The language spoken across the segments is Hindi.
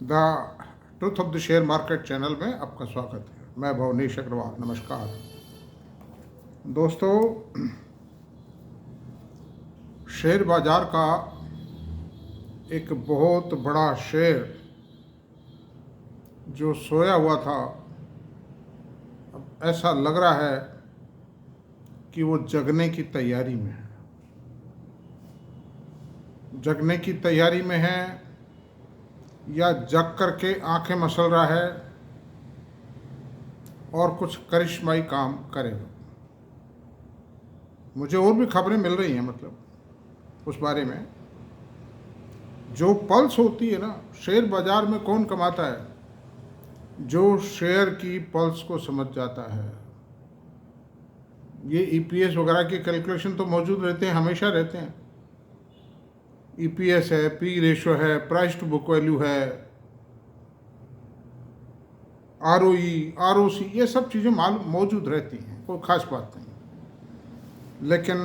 The truth of the share market channel में आपका स्वागत है। मैं भवनीश अग्रवाल। नमस्कार दोस्तों, शेयर बाजार का एक बहुत बड़ा शेयर जो सोया हुआ था, अब ऐसा लग रहा है कि वो जगने की तैयारी में है। जगने की तैयारी में है या जग करके आंखें मसल रहा है और कुछ करिश्माई काम करेगा। मुझे और भी खबरें मिल रही हैं, मतलब उस बारे में। जो पल्स होती है ना, शेयर बाजार में कौन कमाता है? जो शेयर की पल्स को समझ जाता है। ये ईपीएस वगैरह के कैलकुलेशन तो मौजूद रहते हैं, हमेशा रहते हैं। ईपीएस है, पी रेशो है, प्राइस टू बुक वैल्यू है, आरओई, आरओसी, ये सब चीज़ें मौजूद रहती हैं, कोई ख़ास बात नहीं। लेकिन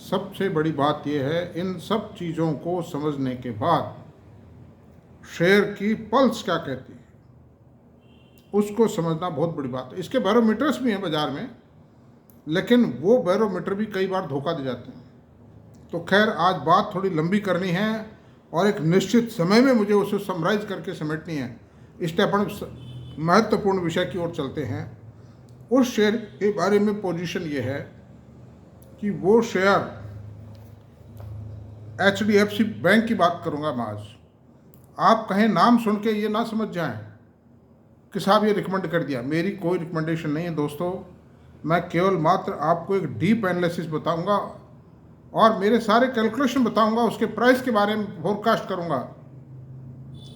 सबसे बड़ी बात यह है, इन सब चीज़ों को समझने के बाद शेयर की पल्स क्या कहती है उसको समझना बहुत बड़ी बात है। इसके बैरोमीटर्स भी हैं बाज़ार में, लेकिन वो बैरोमीटर भी कई बार धोखा दे जाते हैं। तो खैर, आज बात थोड़ी लंबी करनी है और एक निश्चित समय में मुझे उसे समराइज करके समेटनी है। इसलिए अपन महत्वपूर्ण विषय की ओर चलते हैं। उस शेयर के बारे में पोजीशन ये है कि वो शेयर HDFC बैंक की बात करूंगा मैं आज। आप कहें नाम सुन के ये ना समझ जाएं कि साहब ये रिकमेंड कर दिया। मेरी कोई रिकमेंडेशन नहीं है दोस्तों। मैं केवल मात्र आपको एक डीप एनालिसिस बताऊंगा और मेरे सारे कैलकुलेशन बताऊंगा, उसके प्राइस के बारे में फोरकास्ट करूंगा।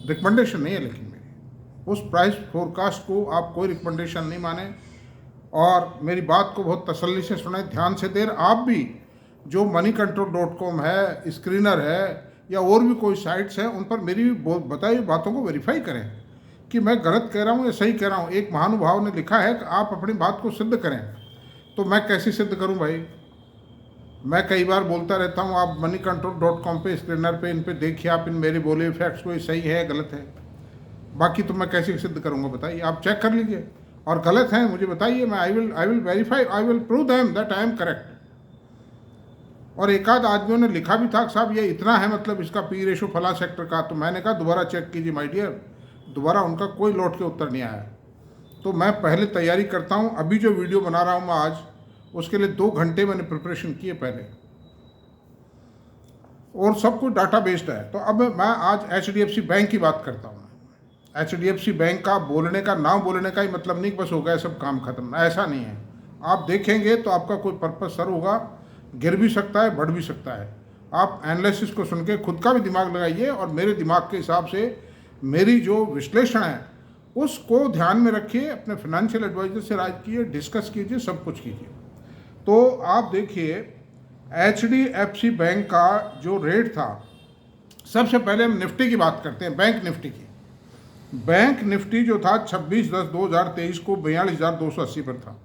रिकमेंडेशन नहीं है, लेकिन मेरी उस प्राइस फोरकास्ट को आप कोई रिकमेंडेशन नहीं माने और मेरी बात को बहुत तसल्ली से सुने, ध्यान से देर। आप भी जो moneycontrol.com है, स्क्रीनर है या और भी कोई साइट्स हैं, उन पर मेरी बताई हुई बातों को वेरीफाई करें कि मैं गलत कह रहा हूँ या सही कह रहा हूँ। एक महानुभाव ने लिखा है कि आप अपनी बात को सिद्ध करें। तो मैं कैसे सिद्ध करूँ भाई? मैं कई बार बोलता रहता हूँ, आप moneycontrol.com पे, स्क्रीनर पे, इन पे देखिए, आप इन मेरे बोले हुए फैक्ट्स को, ये सही है गलत है। बाकी तो मैं कैसे सिद्ध करूँगा बताइए? आप चेक कर लीजिए और गलत हैं मुझे बताइए। मैं I will verify, I will prove them that I am correct. और एक आध आदमियों ने लिखा भी था, साहब ये इतना है, मतलब इसका पी रेशो फला सेक्टर का। तो मैंने कहा दोबारा चेक कीजिए माय डियर। दोबारा उनका कोई लौट के उत्तर नहीं आया। तो मैं पहले तैयारी करता हूँ। अभी जो वीडियो बना रहा हूँ मैं आज, उसके लिए 2 घंटे मैंने प्रिपरेशन किए पहले, और सब कुछ डाटा बेस्ड है। तो अब मैं आज HDFC बैंक की बात करता हूँ। HDFC बैंक का बोलने का, नाम बोलने का ही मतलब नहीं बस हो गया सब काम खत्म, ऐसा नहीं है। आप देखेंगे तो आपका कोई पर्पस सर होगा, गिर भी सकता है, बढ़ भी सकता है। आप एनालिसिस को सुन के खुद का भी दिमाग लगाइए और मेरे दिमाग के हिसाब से मेरी जो विश्लेषण है उसको ध्यान में रखिए। अपने फाइनेंशियल एडवाइजर से राय कीजिए, डिस्कस कीजिए, सब कुछ कीजिए। तो आप देखिए, HDFC बैंक का जो रेट था, सबसे पहले हम निफ्टी की बात करते हैं, बैंक निफ्टी की। बैंक निफ्टी जो था 26/10/2023 को 42,280 पर था।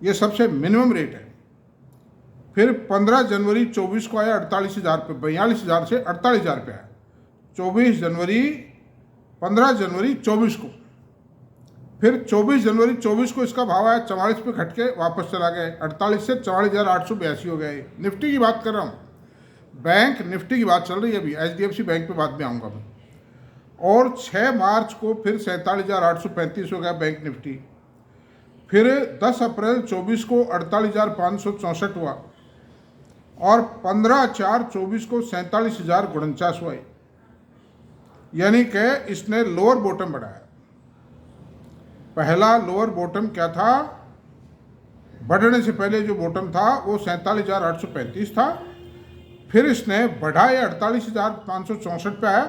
ये सबसे मिनिमम रेट है। फिर 15 जनवरी 24 को आया 48,000 पे, 42,000 से 48,000 पे आया। 15 जनवरी 24 को। फिर 24 जनवरी 24 को इसका भाव आया 44 पे, घट के वापस चला गया। 48 से 44,882 हो गए। निफ्टी की बात कर रहा हूँ, बैंक निफ्टी की बात चल रही है अभी। HDFC बैंक पे बाद में आऊँगा मैं। और 6 मार्च को फिर 47,835 हो गया बैंक निफ्टी। फिर 10 अप्रैल 24 को 48,564 हुआ और 15/4/24 को 47,049 हुआ। यानी कि इसने लोअर बॉटम बढ़ाया। पहला लोअर बॉटम क्या था? बढ़ने से पहले जो बॉटम था वो 47,835 था। फिर इसने बढ़ाया 48,564 पे आया,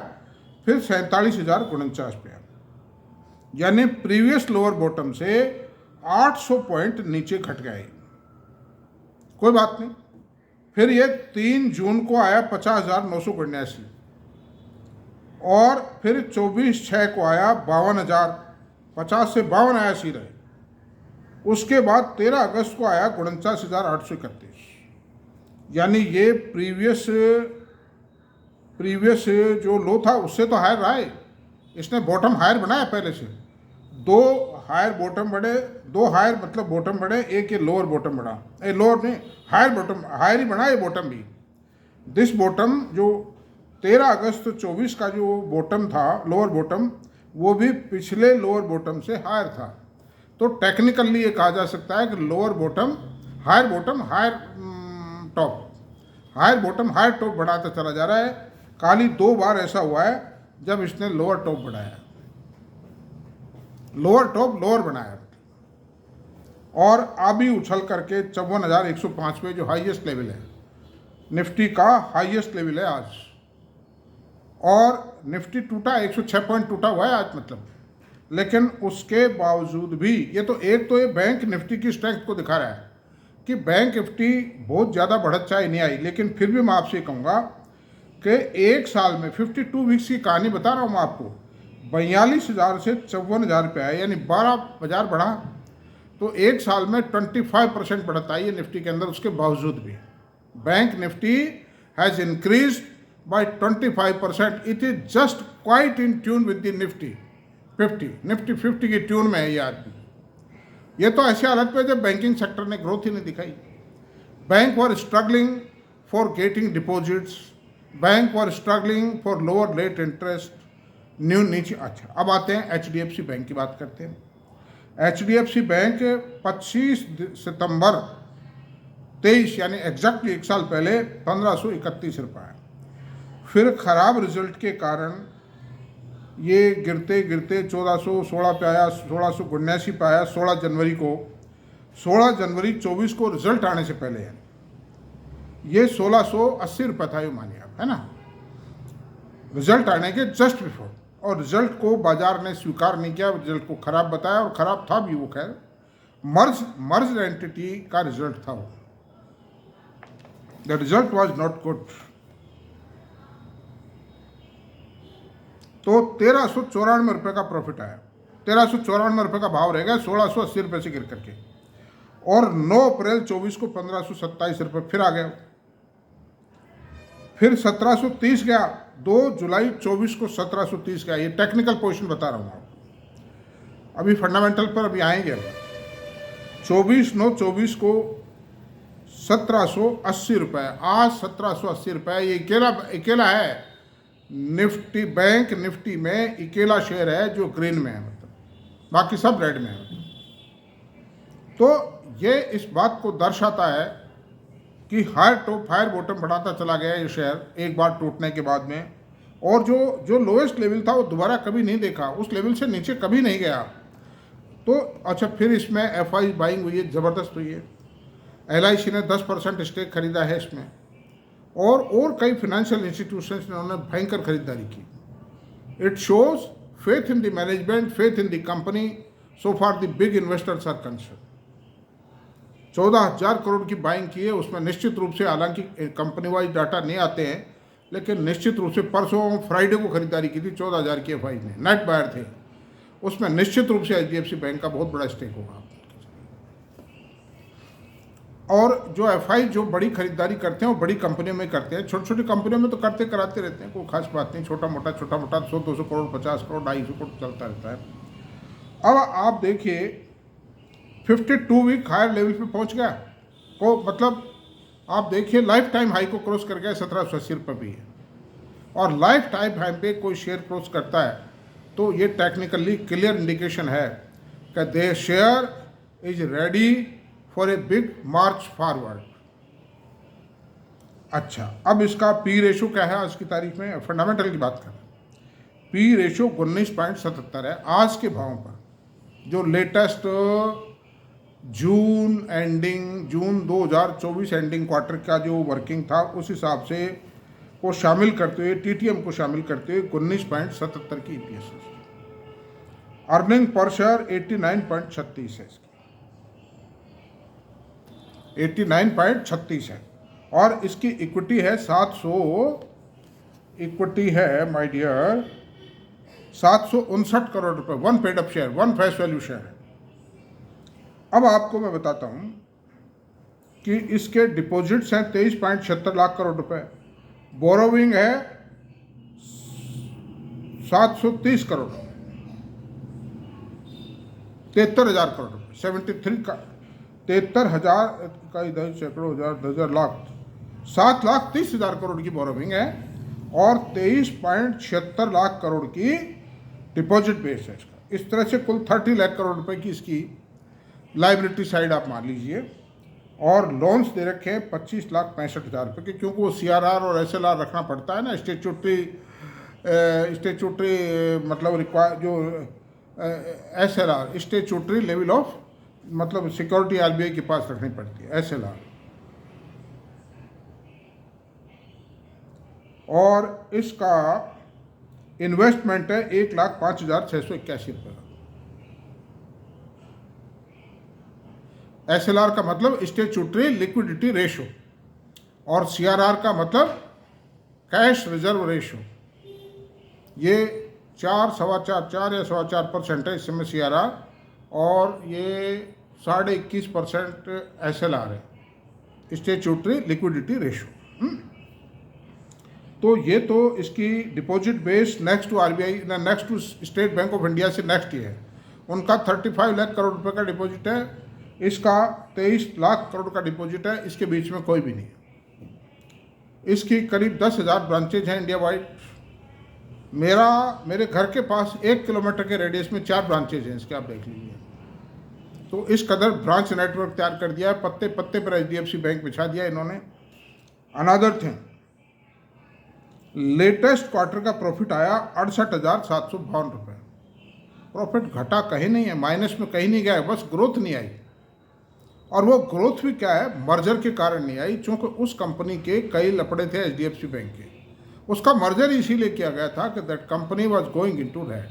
फिर 47,049 पे आया। यानी प्रीवियस लोअर बॉटम से 800 पॉइंट नीचे घट गए। कोई बात नहीं। फिर ये 3 जून को आया 50,979 और फिर 24/6 को आया 52,000, 50 से 52 आया सीधा। उसके बाद 13 अगस्त को आया 49,831। यानी ये प्रीवियस प्रीवियस जो लो था उससे तो हायर रहा है, इसने बॉटम हायर बनाया पहले से। दो हायर बॉटम बढ़े, दो हायर मतलब बॉटम बढ़े, एक ये लोअर बॉटम बढ़ा, लोअर नहीं हायर बॉटम, हायर ही बना ये बॉटम भी। दिस बॉटम जो 13 अगस्त 24 का जो बॉटम था लोअर बॉटम, वो भी पिछले लोअर बॉटम से हायर था। तो टेक्निकली ये कहा जा सकता है कि lower bottom higher top, higher bottom higher top बढ़ाता चला जा रहा है। खाली 2 बार ऐसा हुआ है जब इसने लोअर टॉप बढ़ाया, लोअर टॉप लोअर बनाया, और अभी उछल करके 54,105 पे जो हाईएस्ट लेवल है, निफ्टी का हाईएस्ट लेवल है आज। और निफ्टी टूटा 106 पॉइंट टूटा हुआ है आज मतलब, लेकिन उसके बावजूद भी ये तो ये बैंक निफ्टी की स्ट्रेंथ को दिखा रहा है कि बैंक निफ्टी बहुत ज़्यादा बढ़त चाहे नहीं आई, लेकिन फिर भी मैं आपसे कहूँगा कि एक साल में 52 वीक्स की कहानी बता रहा हूँ मैं आपको, 42,000 से 54,000 पे आया, यानी 12,000 बढ़ा। तो एक साल में 25% बढ़त आई है निफ्टी के अंदर। उसके बावजूद भी bank Nifty has increase by 25%। It is just quite in tune with the Nifty 50, Nifty 50 की ट्यून में है ये आदमी। ये तो ऐसी हालत पे जब बैंकिंग सेक्टर ने ग्रोथ ही नहीं दिखाई। Bank were struggling for getting deposits, bank were struggling for lower rate interest, नीचे। अच्छा, अब आते हैं HDFC बैंक की बात करते हैं। HDFC बैंक 25 सितंबर 23 यानी एग्जैक्टली एक साल पहले 1531 रुपये है। फिर ख़राब रिजल्ट के कारण ये गिरते गिरते 1416 पे आया, 1679 पे आया 16 जनवरी को। 16 जनवरी 24 को रिजल्ट आने से पहले है ये 1680 रुपये था, ये मानिए आप, है ना, रिजल्ट आने के जस्ट बिफोर। और रिजल्ट को बाजार ने स्वीकार नहीं किया, रिजल्ट को खराब बताया, और खराब था भी वो, खैर मर्ज एंटिटी का रिजल्ट था वो। The result was not good. तो 1394 रुपये का प्रॉफिट आया, 1394 रुपये का भाव रह गया 1680 रुपये से गिर करके। और 9 अप्रैल 24 को 1527 रुपये फिर आ गया, फिर 1730 गया, 2 जुलाई 24 को 1730 गया। ये टेक्निकल पोजीशन बता रहा हूँ आपको, अभी फंडामेंटल पर अभी आएंगे। 24/9/24 को 1780 रुपये, आज 1780 रुपये। ये अकेला है निफ्टी, बैंक निफ्टी में अकेला शेयर है जो ग्रीन में है, मतलब बाकी सब रेड में है। तो ये इस बात को दर्शाता है कि हायर टॉप हायर बॉटम बढ़ाता चला गया ये शेयर एक बार टूटने के बाद में। और जो लोएस्ट लेवल था वो दोबारा कभी नहीं देखा, उस लेवल से नीचे कभी नहीं गया। तो अच्छा, फिर इसमें FI बाइंग हुई है, ज़बरदस्त हुई है। LIC ने 10% स्टेक खरीदा है इसमें, और कई फाइनेंशियल इंस्टीट्यूशंस ने उन्होंने भयंकर खरीदारी की। It shows faith in the management, faith in the company, so far the big investors are concern. 14,000 crore की बाइंग की है उसमें। निश्चित रूप से, हालांकि कंपनी वाइज डाटा नहीं आते हैं, लेकिन निश्चित रूप से परसों फ्राइडे को खरीदारी की थी 14,000 की FI ने, नेट बायर थे उसमें। निश्चित रूप से HDFC बैंक का बहुत बड़ा स्टेक होगा। और जो FI जो बड़ी खरीदारी करते हैं वो बड़ी कंपनियों में करते हैं, छोटी छोटी कंपनियों में तो करते कराते रहते हैं, कोई खास बात नहीं। छोटा मोटा 100-200 करोड़, 50 करोड़, 250 करोड़ चलता रहता है। अब आप देखिए 52 वीक हायर लेवल पे पहुंच गया, को मतलब आप देखिए लाइफ टाइम हाई को क्रॉस कर गया, 1780 रुपये भी है। और लाइफ टाइम हाई पे कोई शेयर क्रॉस करता है तो ये टेक्निकली क्लियर इंडिकेशन है कि the share is ready for a big march forward. अच्छा, अब इसका P रेशो क्या है आज की तारीख में, फंडामेंटल की बात करें। P रेशो 19.77 है आज के भाव पर। जो लेटेस्ट जून 2024 एंडिंग क्वार्टर का जो वर्किंग था उस हिसाब से को शामिल करते हुए, TTM को शामिल करते हुए 19.77 की EPS है। अर्निंग पर शेयर 89.36 है इसकी, 89.36 है। और इसकी इक्विटी है 700, इक्विटी है माय डियर 759 करोड़ रुपए, 1 paid up share, 1 face value share है। अब आपको मैं बताता हूँ कि इसके डिपॉजिट्स हैं 23.76 लाख करोड़ रुपए, बोरोविंग है 730 करोड़, 73,000 करोड़ रुपये, 73 का 73,000 का इधर सैकड़ों हजार 10,000 लाख, 7,30,000 करोड़ की बोरोविंग है और 23.76 लाख करोड़ की डिपॉजिट बेस है इसका। इस तरह से कुल 30 लाख करोड़ रुपए की इसकी लाइबिलिटी साइड आप मान लीजिए। और लोन्स दे रखे हैं 25,65,000 रुपये के, क्योंकि वो CRR और SLR रखना पड़ता है ना, स्टेचुटरी मतलब रिक्वायर जो SLR स्टेचुटरी लेवल ऑफ मतलब सिक्योरिटी RBI के पास रखनी पड़ती है SLR। और इसका इन्वेस्टमेंट है 1,05,681 रुपये का। SLR का मतलब स्टेचुटरी लिक्विडिटी रेशो और CRR का मतलब कैश रिजर्व रेशो। ये 4 या 4.25% है इस समय CRR और ये 21.5% SLR है, स्टेचुटरी लिक्विडिटी रेशो। तो ये तो इसकी deposit base next to RBI next to State Bank of India से नेक्स्ट ही है। उनका 35 लाख करोड़ रुपए का डिपॉजिट है, इसका 23 लाख करोड़ का डिपॉजिट है, इसके बीच में कोई भी नहीं है। इसकी करीब 10,000 ब्रांचेज हैं इंडिया वाइड। मेरे घर के पास 1 किलोमीटर के रेडियस में 4 ब्रांचेज हैं इसके, आप देख लीजिए। तो इस कदर ब्रांच नेटवर्क तैयार कर दिया है, पत्ते पत्ते पर HDFC बैंक बिछा दिया इन्होंने। अनदर थिंग, लेटेस्ट क्वार्टर का प्रॉफिट आया 68,752 रुपये। प्रॉफिट घटा कहीं नहीं है, माइनस में कहीं नहीं गया, बस ग्रोथ नहीं आई। और वो ग्रोथ भी क्या है, मर्जर के कारण नहीं आई, क्योंकि उस कंपनी के कई लपड़े थे HDFC बैंक के। उसका मर्जर इसीलिए किया गया था कि that company was going into red.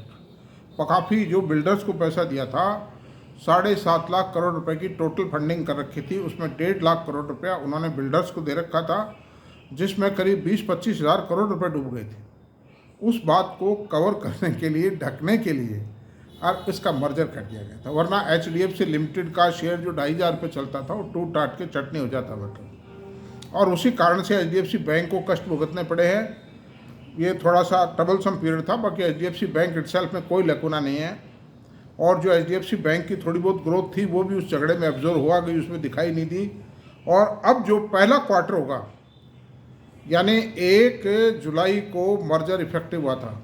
काफ़ी जो बिल्डर्स को पैसा दिया था, 7.5 लाख करोड़ रुपए की टोटल फंडिंग कर रखी थी, उसमें 1.5 लाख करोड़ रुपया उन्होंने बिल्डर्स को दे रखा था, जिसमें करीब 20-25 हज़ार करोड़ रुपए डूब गए थे। उस बात को कवर करने के लिए, ढकने के लिए और इसका मर्जर कर दिया गया था। वरना HDFC लिमिटेड का शेयर जो 2,500 रुपये चलता था, वो टूट टाट के चटनी हो जाता मतलब। और उसी कारण से HDFC बैंक को कष्ट भुगतने पड़े हैं। ये थोड़ा सा ट्रबलसम पीरियड था, बाकी HDFC बैंक इटसेल्फ में कोई लकुना नहीं है। और जो HDFC बैंक की थोड़ी बहुत ग्रोथ थी, वो भी उस झगड़े में एब्जॉर्व हुआ गई, उसमें दिखाई नहीं दी। और अब जो पहला क्वार्टर होगा, यानी 1 जुलाई को मर्जर इफेक्टिव हुआ था,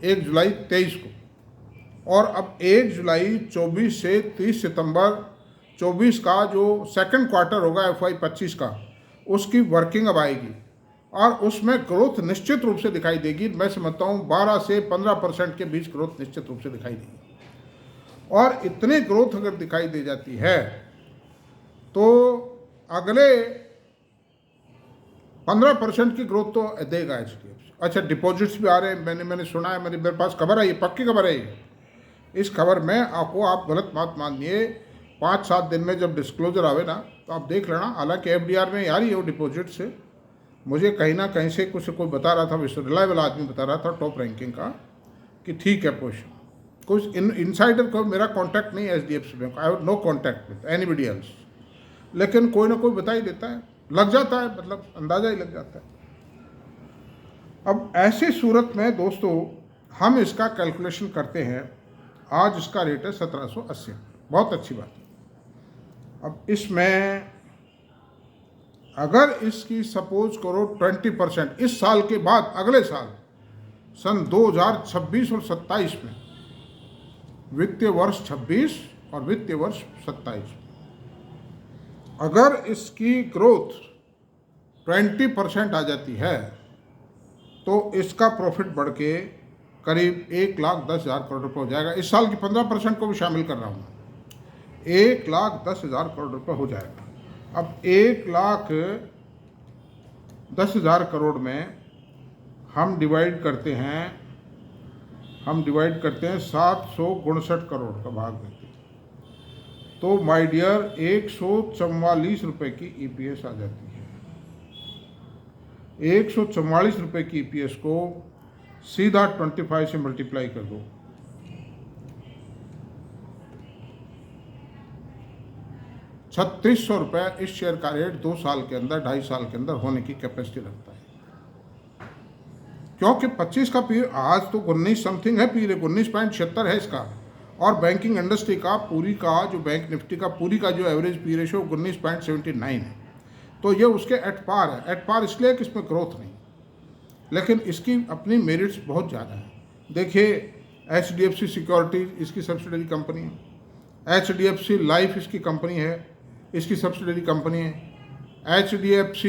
1 जुलाई 23 को, और अब 1 जुलाई 24 से 30 सितंबर 24 का जो सेकंड क्वार्टर होगा FY 25 का, उसकी वर्किंग अब आएगी और उसमें ग्रोथ निश्चित रूप से दिखाई देगी। मैं समझता हूँ 12 से 15% के बीच ग्रोथ निश्चित रूप से दिखाई देगी। और इतनी ग्रोथ अगर दिखाई दे जाती है तो अगले 15% की ग्रोथ तो देगा HDFC। अच्छा, डिपॉजिट्स भी आ रहे हैं, मैंने सुना है, मेरे पास खबर आई, पक्की खबर है। इस खबर में आपको, आप गलत बात मानिए, 5-7 दिन में जब डिस्क्लोजर आवे ना, तो आप देख लेना। हालांकि FDR में आ रही है वो डिपॉजिट से, मुझे कहीं ना कहीं से कोई बता रहा था, रिलायबल आदमी बता रहा था टॉप रैंकिंग का, कि ठीक है पोजिशन। कुछ इनसाइडर को मेरा कांटेक्ट नहीं है HDFC bank, I have no contact with anybody else, लेकिन कोई ना कोई बता ही देता है, लग जाता है, मतलब अंदाजा ही लग जाता है। अब ऐसी सूरत में दोस्तों हम इसका कैलकुलेशन करते हैं। आज इसका रेट है 1780, बहुत अच्छी बात है। अब इसमें अगर इसकी सपोज करो 20% इस साल के बाद, अगले साल सन 2026 और 27 में, वित्तीय वर्ष 26 और वित्तीय वर्ष 27, अगर इसकी ग्रोथ 20% आ जाती है तो इसका प्रॉफिट बढ़ के करीब 1,10,000 करोड़ रुपये हो जाएगा। इस साल की 15% को भी शामिल कर रहा हूँ, 1,10,000 करोड़ रुपये हो जाएगा। अब 1,10,000 करोड़ में हम डिवाइड करते हैं 759 करोड़ का भाग देते हैं, तो माय डियर 144 रुपये की EPS आ जाती है। 144 रुपये की EPS को सीधा 25 से मल्टीप्लाई कर दो, 3,600 रुपये इस शेयर का रेट 2 साल के अंदर, 2.5 साल के अंदर होने की कैपेसिटी रखता है। क्योंकि 25 का पी आज तो 19 समथिंग है, पी 19.76 है इसका। और बैंकिंग इंडस्ट्री का पूरी का जो बैंक निफ्टी का पूरी का जो एवरेज पी रेशो 19.79 है। तो ये उसके एट पार है। एट पार इसलिए कि इसमें ग्रोथ नहीं, लेकिन इसकी अपनी मेरिट्स बहुत ज़्यादा है। देखिए HDFC सिक्योरिटीज इसकी सब्सिडरी कंपनी है, HDFC लाइफ इसकी कंपनी है, इसकी सब्सिडरी कंपनी है। HDFC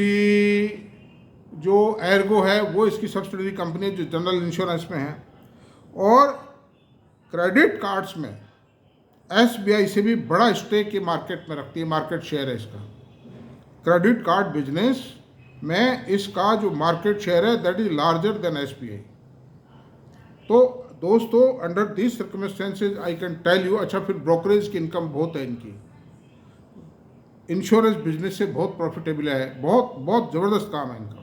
जो एर्गो है वो इसकी सब्सिडरी कंपनी है जो जनरल इंश्योरेंस में है। और क्रेडिट कार्ड्स में SBI से भी बड़ा स्टेक ये मार्केट में रखती है, मार्केट शेयर है इसका। क्रेडिट कार्ड बिजनेस में इसका जो मार्केट शेयर है that is larger than SBI। तो दोस्तों under this circumstances I can tell you. अच्छा, फिर ब्रोकरेज की इनकम बहुत है इनकी, इंश्योरेंस बिजनेस से बहुत प्रॉफिटेबल है, बहुत बहुत ज़बरदस्त काम है इनका।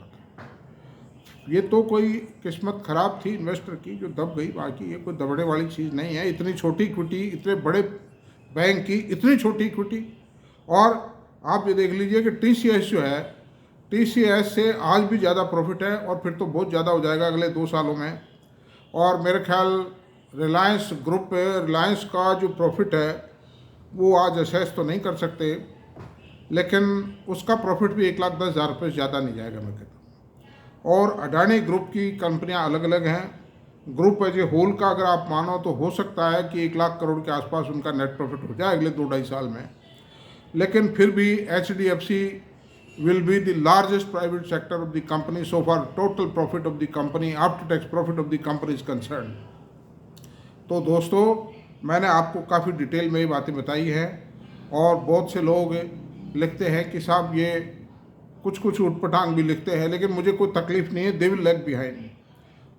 ये तो कोई किस्मत ख़राब थी इन्वेस्टर की जो दब गई, बाकी ये कोई दबने वाली चीज़ नहीं है। इतनी छोटी इक्विटी, इतने बड़े बैंक की इतनी छोटी इक्विटी। और आप ये देख लीजिए कि TCS जो है, TCS से आज भी ज़्यादा प्रॉफिट है और फिर तो बहुत ज़्यादा हो जाएगा अगले 2 सालों में। और मेरे ख्याल रिलायंस ग्रुप पे रिलायंस का जो प्रॉफिट है वो आज असेस तो नहीं कर सकते, लेकिन उसका प्रॉफिट भी 1,10,000 रुपये से ज़्यादा नहीं जाएगा मैं कहता हूँ। और अडानी ग्रुप की कंपनियां अलग अलग हैं। ग्रुप एज ए होल का अगर आप मानो तो हो सकता है कि 1,00,000 करोड़ के आसपास उनका नेट प्रॉफिट हो जाए अगले 2-2.5 साल में। लेकिन फिर भी HDFC will be the largest private sector of the company so far total profit of the company after tax profit of the company is concerned। तो दोस्तों मैंने आपको काफ़ी डिटेल में ये बातें बताई हैं। और बहुत से लोग लिखते हैं कि साहब ये कुछ उटपटांग भी लिखते हैं, लेकिन मुझे कोई तकलीफ़ नहीं है। दे विल लैग बिहाइंड,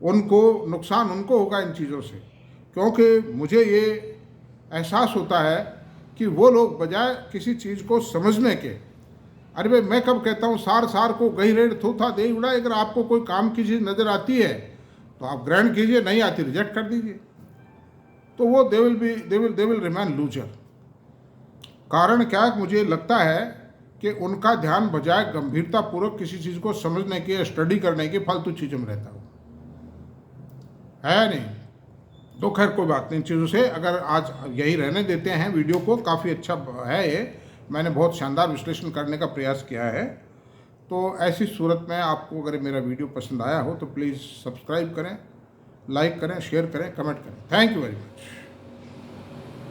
उनको नुकसान उनको होगा इन चीज़ों से, क्योंकि मुझे ये एहसास होता है कि वो लोग बजाय किसी चीज़ को समझने के, अरे भाई मैं कब कहता हूँ सार को गही रेड थूथा दे उड़ा। अगर आपको कोई काम की चीज़ नज़र आती है तो आप ग्रहण कीजिए, नहीं आती रिजेक्ट कर दीजिए। तो वो दे विल रिमेन लूजर। कारण क्या है, मुझे लगता है कि उनका ध्यान बजाय गंभीरतापूर्वक किसी चीज़ को समझने की, स्टडी करने की फालतू चीज़ों में रहता है नहीं। तो खैर कोई बात नहीं, इन चीज़ों से अगर आज यही रहने देते हैं वीडियो को। काफ़ी अच्छा है ये, मैंने बहुत शानदार विश्लेषण करने का प्रयास किया है। तो ऐसी सूरत में आपको अगर मेरा वीडियो पसंद आया हो तो प्लीज़ सब्सक्राइब करें, लाइक करें, शेयर करें, कमेंट करें। Thank you very much.